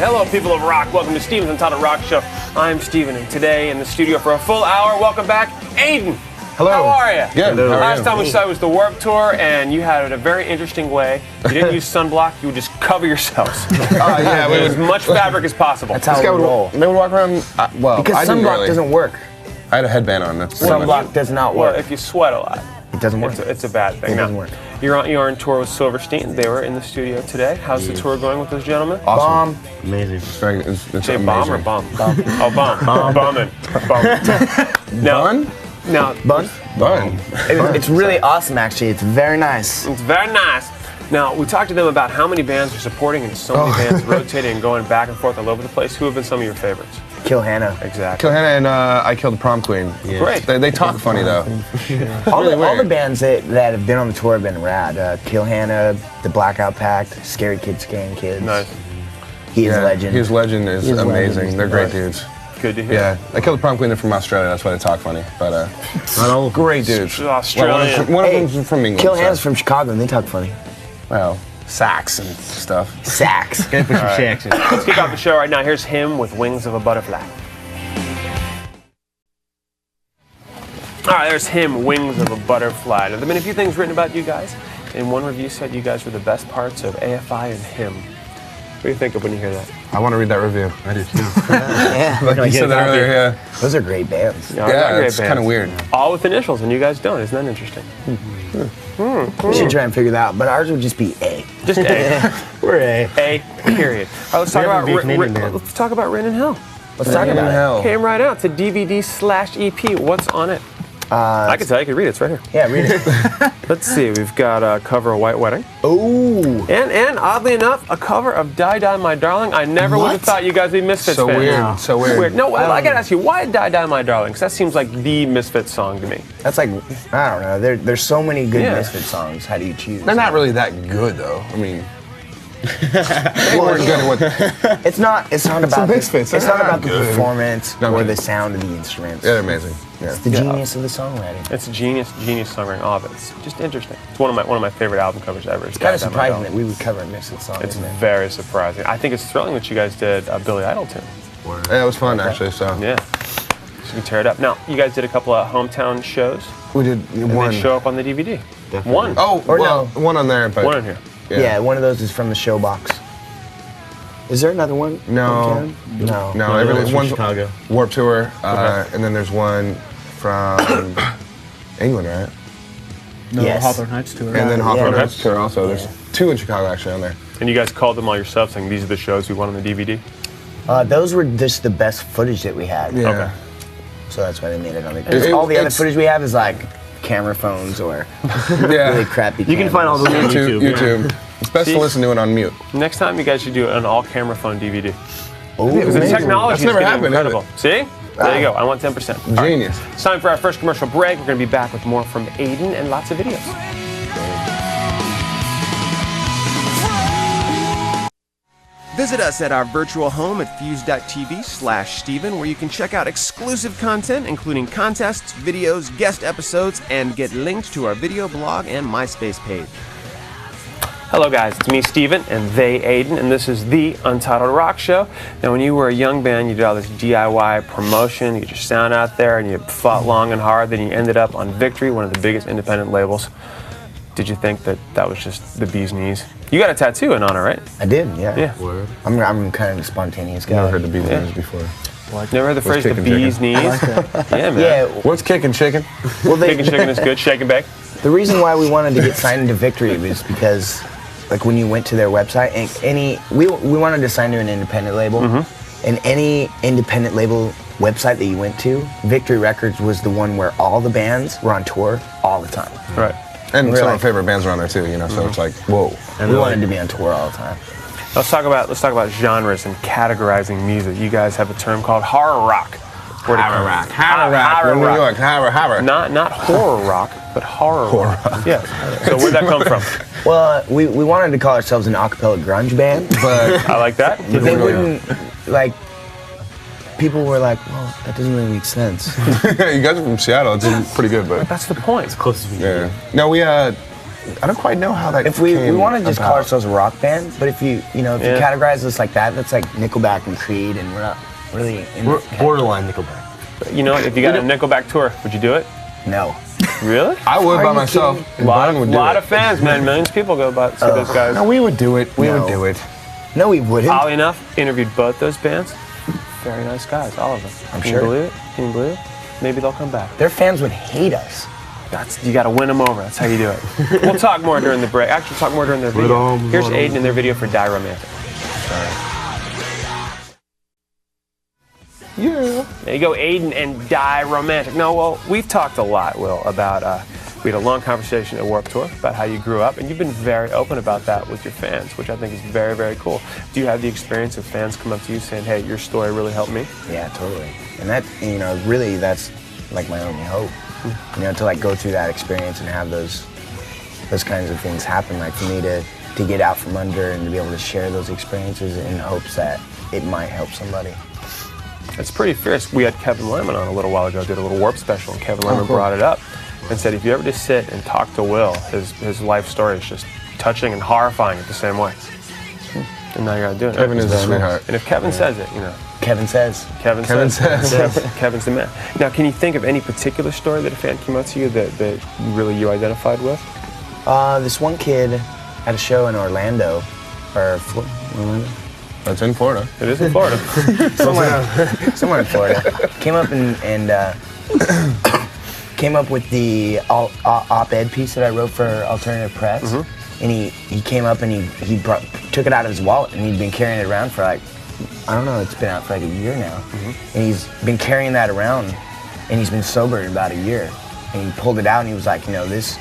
right, hello people of rock. Welcome to Steven's Untitled Rock Show. I'm Steven, and today in the studio for a full hour, welcome back, Aiden. Hello. How are you? Good. Last time we saw you was the Warped Tour, and you had it a very interesting way. You didn't use sunblock, you would just cover yourselves. Yeah, with as much fabric as possible. That's how we roll. They would walk around, because sunblock doesn't work. I had a headband on. That's Sunblock does not work. Well, if you sweat a lot, it doesn't work. It's a bad thing. It doesn't work. You're on tour with Silverstein. They were in the studio today. How's the tour going with those gentlemen? awesome. Amazing. It's Say amazing. bomb or bum? Oh, bum. Bumming. Bun? Now, Bun? Bun. It's really awesome, actually. It's very nice. it's very nice. Now, we talked to them about how many bands are supporting and so many bands rotating and going back and forth all over the place. Who have been some of your favorites? Kill Hannah. Exactly. Kill Hannah and I Killed the Prom Queen. Yeah. Great. They talk funny, though. All the bands that have been on the tour have been rad. Kill Hannah, The Blackout Pact, Scary Kids, Scaring Kids. Nice. He is Legend. His Legend is amazing. They're great dudes. Good to hear. Yeah, I Killed the Prom Queen. They're from Australia. That's why they talk funny. But not all great dudes. Australian. One of them's from England. Kill Hannah's from Chicago, and they talk funny. Well, sax and stuff. Sax. Gotta put some shacks in. Let's kick off the show right now. Here's him with Wings of a Butterfly. All right, there's him, Wings of a Butterfly. Now, there have been a few things written about you guys. And one review said you guys were the best parts of AFI and him. What do you think of when you hear that? I want to read that review. I do too. Yeah. Like you said that earlier, yeah. Those are great bands. Yeah, it's kind of weird. All with initials, and you guys don't. Isn't that interesting? We should try and figure that out, but ours would just be A. Just A. We're A. A, period. All right, let's talk about let's talk about Rain in Hell. Let's talk about it. Hell. Came right out. It's a DVD/EP. What's on it? I can tell you. I can read it. It's right here. Yeah, read it. Let's see. We've got a cover of White Wedding. Ooh. And oddly enough, a cover of Die Die My Darling. I never would have thought you guys would be Misfits So fans. weird. So weird. No, I gotta ask you, why Die Die My Darling? Because that seems like the Misfits song to me. That's like, I don't know. There's so many good Misfit songs. How do you choose? They're not really that good, though. I mean, they weren't good at what. It's not about Misfits. it's They're not not about the good. performance Not or good. the sound of the instruments. Yeah, they're amazing. Yeah. It's the genius of the songwriting. It's genius songwriting. All of it. It's just interesting. It's one of my favorite album covers ever. It's kind of surprising that we would cover a Misfit song. It's isn't it? very surprising. I think it's thrilling that you guys did a Billy Idol tune. Yeah, it was fun actually. So Yeah. So you can tear it up. Now, you guys did a couple of hometown shows. we did And one. they show up on the DVD. Definitely. One. Oh, Or well, no. one on there, but One in here. Yeah, one of those is from the show box. Is there another one? No. Hometown? No. No, that was from one's Chicago. Warped Tour, and then there's one from England, right? No, Yes. Hawthorne Heights tour. And then Hawthorne yeah. Heights Tour also. There's two in Chicago actually on there. And you guys called them all yourself, saying these are the shows we want on the DVD. Those were just the best footage that we had. Yeah. Okay. So that's why they made it on the. It- all the other it's- footage we have is like camera phones or Yeah. really crappy. You can find all those on YouTube. YouTube. It's best See? to listen to it on mute. Next time, you guys should do an all-camera phone DVD. Oh, Because the technology That's is never getting happened, has it? incredible. See? There you go. I want 10%. Genius. It's time for our first commercial break. We're going to be back with more from Aiden and lots of videos. Visit us at our virtual home at fuse.tv/Steven, where you can check out exclusive content, including contests, videos, guest episodes, and get linked to our video blog and MySpace page. Hello guys, it's me, Steven, and they, Aiden, and this is the Untitled Rock Show. Now when you were a young band, you did all this DIY promotion, you get your sound out there, and you fought long and hard, then you ended up on Victory, one of the biggest independent labels. Did you think that that was just the bee's knees? You got a tattoo in honor, right? I did, yeah. Yeah. Word. I'm kind of a spontaneous guy. Never heard the bee's knees before. Never heard the phrase the kicking bee's chicken? knees? Yeah, man. Yeah. What's kicking chicken? Well, Kicking chicken is good, shake and bake. the reason why we wanted to get signed into Victory was because, like, when you went to their website, we wanted to sign to an independent label, and any independent label website that you went to, Victory Records was the one where all the bands were on tour all the time. Right. And We're some of like- our favorite bands are on there too, you know. So it's like, whoa. We wanted to be on tour all the time. Let's talk about genres and categorizing music. You guys have a term called horror rock. Horror rock. We're in New York. Horror. Not horror rock, but horror rock. Yeah. So where'd that come from? Well, we wanted to call ourselves an a cappella grunge band, But I like that. but they wouldn't, like, people were like, well, that doesn't really make sense. you guys are from Seattle. It's pretty good, but That's the point. Close as we can. yeah. No, we I don't quite know how that. If we came want to just call about. ourselves a rock band, but if you categorize us like that, that's like Nickelback and Creed, and we're not really in We're that borderline Nickelback. You know what? If you got a Nickelback tour, would you do it? No. Really? I would Are by you myself. kidding? And Brian would do lot it. of fans, man. Millions of people go by see those guys. No, we would do it. We No. would do it. No, we wouldn't. Oddly enough, interviewed both those bands. Very nice guys, all of them. I'm Can sure. you believe it? Can you believe it? Maybe they'll come back. Their fans would hate us. You got to win them over. That's how you do it. We'll talk more during the break. Actually, talk more during their video. Here's Aiden in their video for Die Romantic. Yeah. There you go, Aiden and Die Romantic. No, well, we've talked a lot, Will, about, we had a long conversation at Warped Tour about how you grew up, and you've been very open about that with your fans, which I think is very, very cool. Do you have the experience of fans come up to you saying, hey, your story really helped me? Yeah, totally. And that, really, that's like my only hope. To like go through that experience and have those kinds of things happen. Like for me to get out from under and to be able to share those experiences in hopes that it might help somebody. It's pretty fierce. We had Kevin Lyman on a little while ago, did a little Warp special, and Kevin Lyman brought it up and said, if you ever just sit and talk to Will, his life story is just touching and horrifying in the same way. And now you're out doing it. Kevin is a sweetheart. And if Kevin says it, Kevin says. Kevin says. Kevin's the man. Now, can you think of any particular story that a fan came up to you that really you identified with? This one kid at a show in Orlando, Orlando? That's in Florida. It is in Florida. somewhere in Florida, came up and came up with the op-ed piece that I wrote for Alternative Press. And he came up and he took it out of his wallet, and he'd been carrying it around for like, I don't know, it's been out for like a year now. And he's been carrying that around, and he's been sober in about a year. And he pulled it out and he was like, this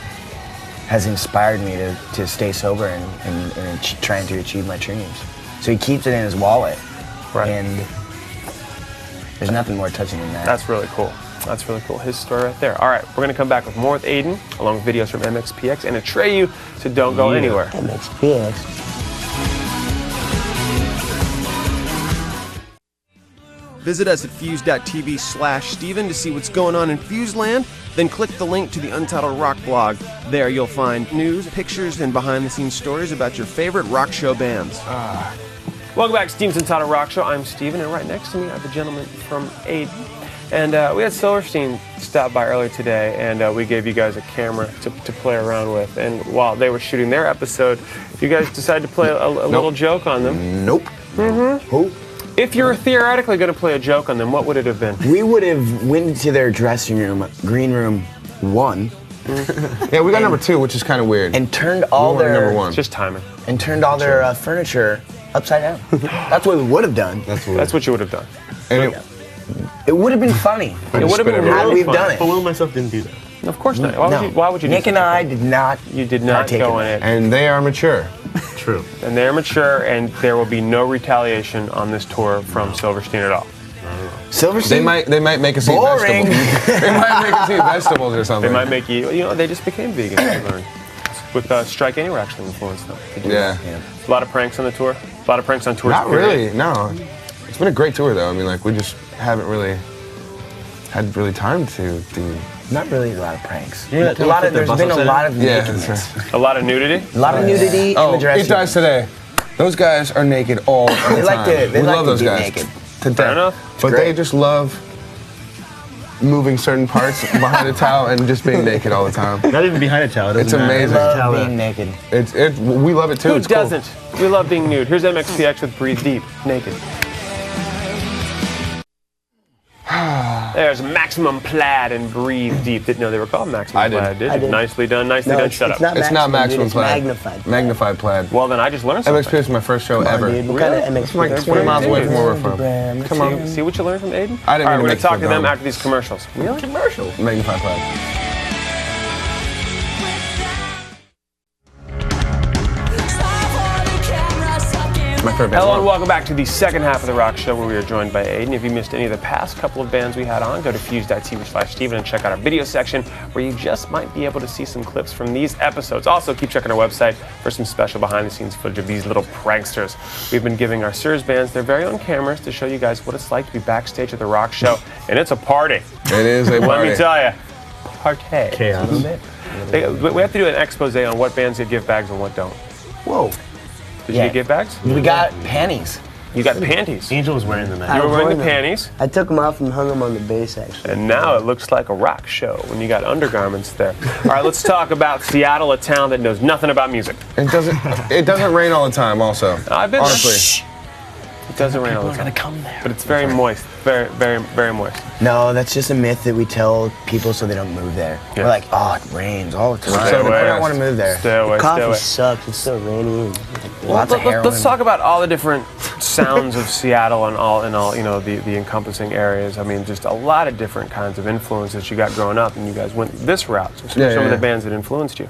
has inspired me to stay sober and trying to achieve my dreams. So he keeps it in his wallet. Right. And there's nothing more touching than that. That's really cool. That's really cool. His story right there. All right, we're going to come back with more with Aiden, along with videos from MXPX and Atreyu, so don't go anywhere. MXPX. Visit us at fuse.tv/Steven to see what's going on in Fuseland. Then click the link to the Untitled Rock blog. There you'll find news, pictures, and behind-the-scenes stories about your favorite rock show bands. Welcome back to Steven's Untitled Rock Show. I'm Steven, and right next to me I have the gentleman from Aiden. And we had Silverstein stop by earlier today, and we gave you guys a camera to play around with. And while they were shooting their episode, you guys decided to play a little joke on them. Nope. Who? If you were theoretically going to play a joke on them, what would it have been? We would have went to their dressing room, green room 1, Yeah, we got number 2, which is kind of weird. and turned We all wanted number their 1. It's just timing. furniture upside down. That's what we would have done. That's what you would have done. And It would have been funny It would have been had really we fun. done it. But Will and myself didn't do that. Of course not. No. Why would you do Nick such and a I thing? did not. You did not partake go in in it. and they are mature. True. And they're mature, and there will be no retaliation on this tour from Silverstein at all. Silverstein. They might make us eat Boring. vegetables. They might make us eat vegetables or something. They might make you, they just became vegan. I learned. With Strike Anywhere actually influenced them. to do Yeah. that. A lot of pranks on the tour. A lot of pranks on tours. Not period. really, no. It's been a great tour though. I mean, like we just haven't really had time to do. Not really a lot of pranks. Yeah, There's been a lot of Yeah, nakedness. that's right. A lot of nudity. A lot of nudity in the Oh, dressing It Dies Today. Those guys are naked all the time. They like to we love those be guys. naked. To Fair death. enough. But great. they just love moving certain parts behind a towel and just being naked all the time. Not even behind a towel. It It's doesn't matter. amazing. Love being naked. We love it too. Who It's cool. doesn't? We love being nude. Here's MXPX with Breathe Deep, naked. There's Maximum Plaid and Breathe Deep. Didn't know they were called Maximum I did. Plaid, did I you? did. Nicely done, nicely done. Shut up. It's not maximum it's plaid. magnified. Magnified plaid. Well, then I just learned something. MXP is my first show ever. Dude, what kind of MX? It's like 20 miles away from where we're from. Come on. See what you learned from Aiden? I didn't All right, mean we're to going make to talk you to them dumb. after these commercials. Really? Commercial. Magnified plaid. My favorite band. Hello and welcome back to the second half of the Rock Show where we are joined by Aiden. If you missed any of the past couple of bands we had on, go to fuse.tv/Steven and check out our video section where you just might be able to see some clips from these episodes. Also, keep checking our website for some special behind-the-scenes footage of these little pranksters. We've been giving our Sirs bands their very own cameras to show you guys what it's like to be backstage at the Rock Show, and it's a party. It is a party. Let me tell you. repartee. Chaos. We have to do an expose on what bands get gift bags and what don't. Whoa. Did you get gift bags? We got panties. You got panties. Angel was wearing them. You were wearing the panties, I took them off and hung them on the bass, actually. and now it looks like a rock show when you got undergarments there. All right, let's talk about Seattle, a town that knows nothing about music. It doesn't rain all the time. Also, I've been honestly. It doesn't rain all the time. come there. But it's very moist, very moist. No, that's just a myth that we tell people so they don't move there. Yeah. We're like, oh, it rains all the time. Stay I away. don't want to move there. Stay away, stay Coffee away. sucks. It's so rainy. Lots of heroin. Let's talk about all the different sounds of Seattle and all the encompassing areas. I mean, just a lot of different kinds of influences you got growing up, and you guys went this route. So some of the bands that influenced you.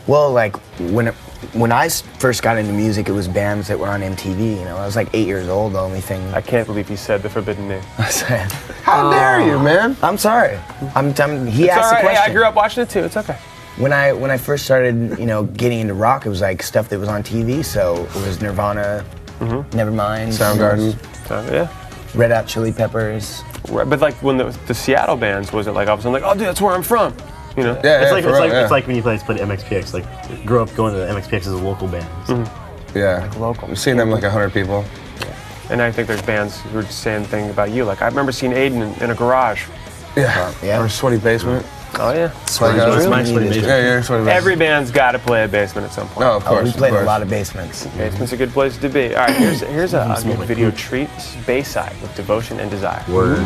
Well, like when I first got into music, it was bands that were on MTV. You know, I was like 8 years old. The only thing I can't believe he said the forbidden name. I said. How dare you, man? I'm sorry. He It's asked all the right. question. Hey, I grew up watching it too. It's okay. When I first started, getting into rock, it was like stuff that was on TV. So it was Nirvana, Nevermind, Soundgarden. Yeah. Red Hot Chili Peppers. Right, but like when the Seattle bands, was it like all of a sudden like, oh dude, that's where I'm from? You know? Yeah, It's yeah, like for real, yeah. it's like when you play MXPX. Like grew up going to the MXPX as a local band. Yeah. local. We've seen them like 100 people. And I think there's bands who are just saying things about you. Like I remember seeing Aiden in a garage. Yeah. Yeah. Or Sweaty Basement. Oh yeah. Like, It's my Sweaty Basement. Yeah, Sweaty Basement. Every band's got to play a basement at some point. No, of course. We played of a course. lot of basements. Basement's a good place to be. All right, here's a good video treat. Bayside with Devotion and Desire. Word.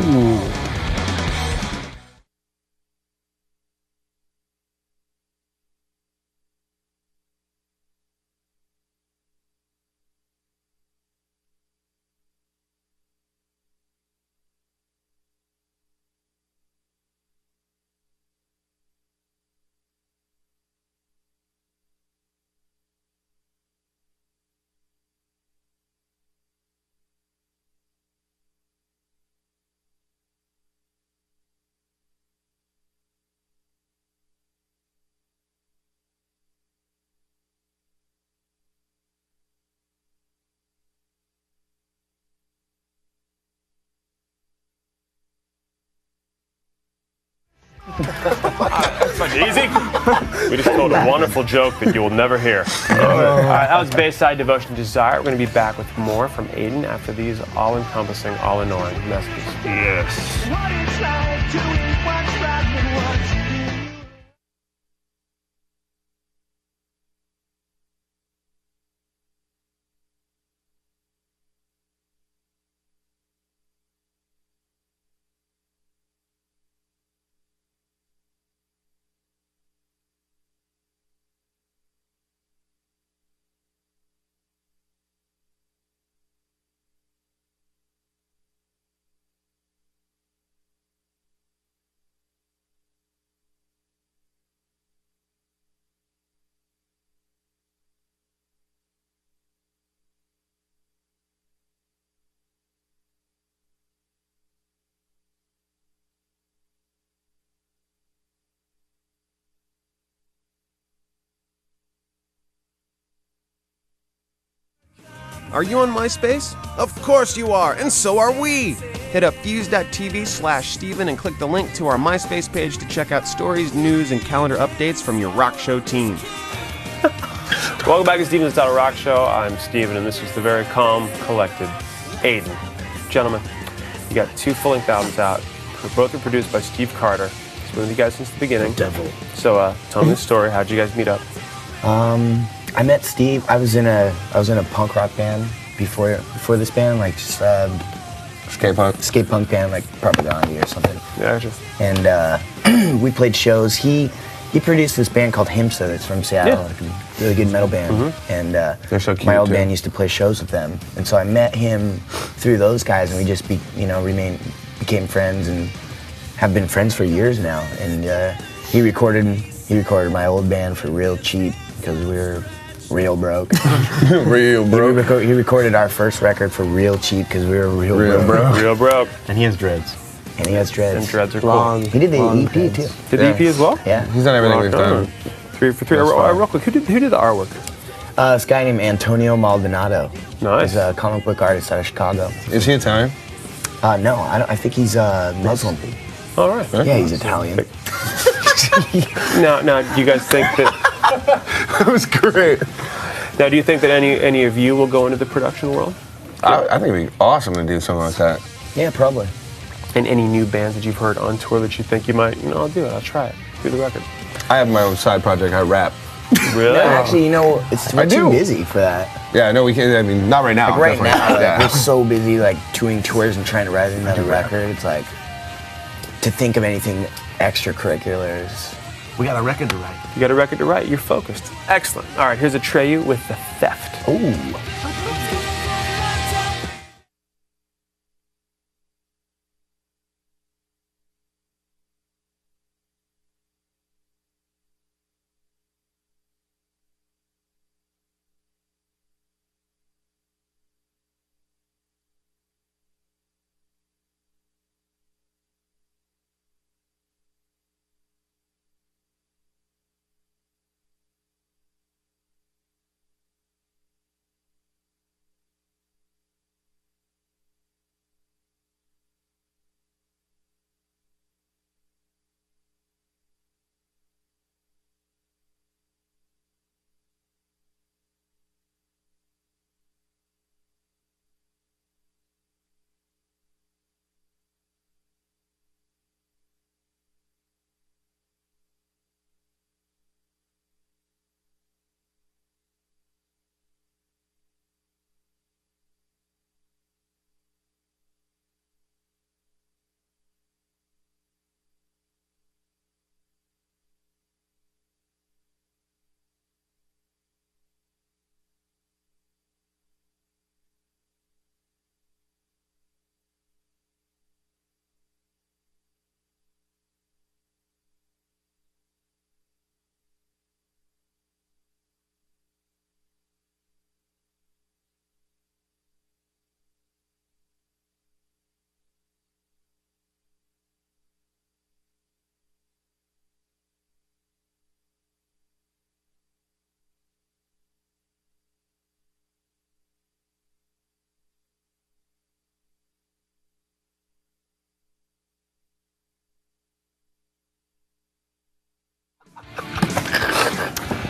That's easy. We just told a wonderful joke that you will never hear. All right, that was Bayside Devotion and Desire. We're going to be back with more from Aiden after these all-encompassing, all-annoying messages. Yes. What it's like doing what's right and what's new. Are you on MySpace? Of course you are, and so are we! Hit up fuse.tv/Steven and click the link to our MySpace page to check out stories, news, and calendar updates from your rock show team. Welcome back to Steven's Untitled Rock Show. I'm Steven, and this is the very calm, collected Aiden. Gentlemen, you got 2 full-length albums out. Both are produced by Steve Carter. He's been with you guys since the beginning. Devil. So tell me the story. How'd you guys meet up? I met Steve. I was in a punk rock band before this band, like just skate punk band, like Propaganda or something. Yeah, gotcha. And we played shows. He produced this band called Himsa that's from Seattle, like a really good metal band. And They're so cute, my old too. band used to play shows with them, and so I met him through those guys, and we just became friends and have been friends for years now. And he recorded my old band for real cheap because we were real broke. Real broke. He recorded our first record for real cheap because we were real broke. Real broke. And he has dreads. And he has dreads. And dreads are Long. He did the long EP dreads. too. cool. Did the EP as well? Yeah. He's done everything we've done. 3 for 3. That's fine. Real quick, who did the artwork? This guy named Antonio Maldonado. Nice. He's a comic book artist out of Chicago. Is he Italian? No, I think he's Muslim. All right. Yeah, he's Italian. Now, do you guys think that? It was great. Now, do you think that any of you will go into the production world? I think it'd be awesome to do something like that. Yeah, probably. And any new bands that you've heard on tour that you think you might, I'll do it. I'll try it. Do the record. I have my own side project. I rap. Really? No, actually, it's we're too busy for that. Yeah, no, we can't. I mean, not right now. Like right definitely. now, Yeah. we're so busy like doing tours and trying to write another record. It's like to think of anything extracurricular is. We got a record to write. You got a record to write. You're focused. Excellent. All right, here's Atreyu with The Theft. Ooh.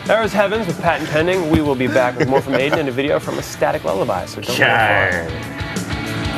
There was Heavens with Patent Pending. We will be back with more from Aiden and a video from A Static Lullaby, so don't go far.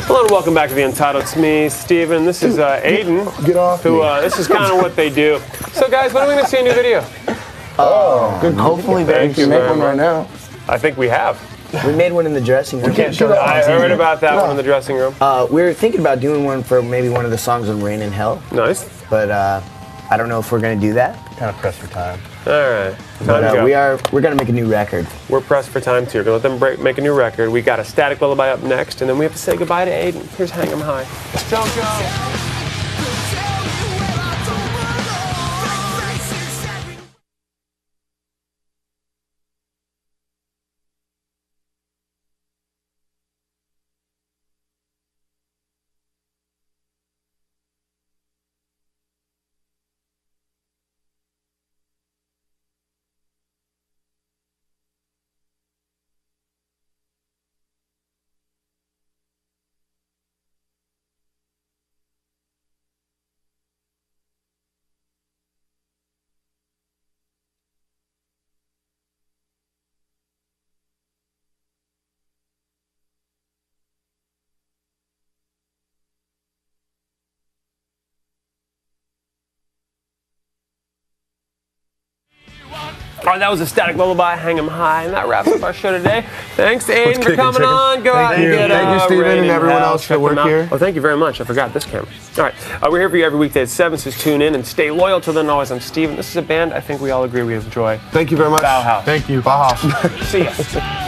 Hello and welcome back to the Untitled. It's me, Steven. This is Aiden. Get off Who? me. This is kind of what they do. So, guys, when are we going to see a new video? Good. Hopefully very Thank you soon. very much. Right now. I think we have. We made one in the dressing room. can't show that I heard about that one in the dressing room. We were thinking about doing one for maybe one of the songs on Rain in Hell, Nice. but I don't know if we're gonna do that. Kind of pressed for time. All right. But Time to go. we're gonna make a new record. We're pressed for time too. We're gonna let them make a new record. We got a Static Lullaby up next, and then we have to say goodbye to Aiden. Here's Hang 'em High. Don't go. All right, that was a Static Lullaby, Hang 'em High, and that wraps up our show today. Thanks, Aiden, for coming on. Go out and get Thank you, Steven, and everyone else that work here. Oh, thank you very much. I forgot this camera. All right, we're here for you every weekday at 7, so tune in and stay loyal. Till then, always, I'm Steven. This is a band I think we all agree we enjoy. Thank you very much. Bauhaus. Thank you. Bauhaus. See ya.